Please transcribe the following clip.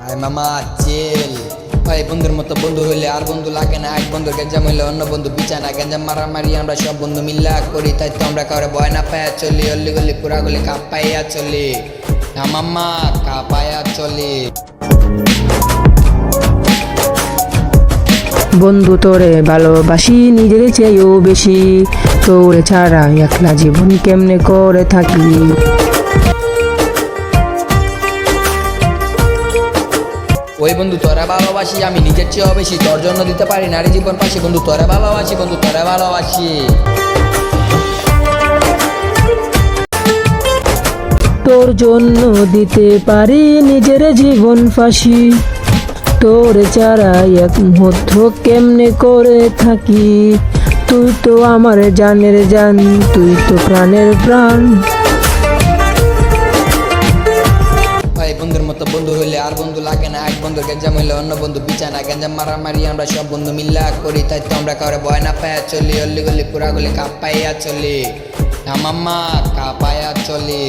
আয় মামা চিল। ভাই বন্ধুর মতো বন্ধু হইলে আর বন্ধু লাগে না। এক বন্ধু গেঞ্জাম হইলে অন্য বন্ধু বিছানা গেঞ্জাম মারামারি আমরা সব বন্ধু মিল্লা করি। তাই তো আমরা কাউরে ভয় না পাইয়া চলি। অল্লি গল্লি পুরা গলি কাঁপাইয়া চলি না মাম্মা কাঁপাইয়া চলি। বন্ধু তোরে ভালোবাসি নিজের চেয়েও বেশি, তোরে ছাড়া একলা জীবন কেমনে করে থাকি। ওই বন্ধু তোরা ভালোবাসি আমি নিজের চেয়েও বেশি, তোর জন্য দিতে পারি নারী জীবন পাশে। বন্ধু তোরা ভালোবাসি, বন্ধু তোরা ভালোবাসি। তোর জন্য দিতে পারি নিজের জীবন ফাঁসি, তোর ছাড়া এক মুহূর্ত কেমনে করে থাকি। তুই তো আমার জানের জান, তুই তো প্রাণের প্রাণ। ভাই বন্ধুর মতো বন্ধু হইলে আর বন্ধু লাগে না। এক বন্ধু গেঞ্জাম হইলে অন্য বন্ধু বিছানা গেঞ্জাম মারামারি আমরা সব বন্ধু মিল্লা করি। তাই তো আমরা কাউরে ভয় না পাইয়া চলি। অল্লি গল্লি পুরা গলি কাঁপাইয়া চলি না মাম্মা কাঁপাইয়া চলি।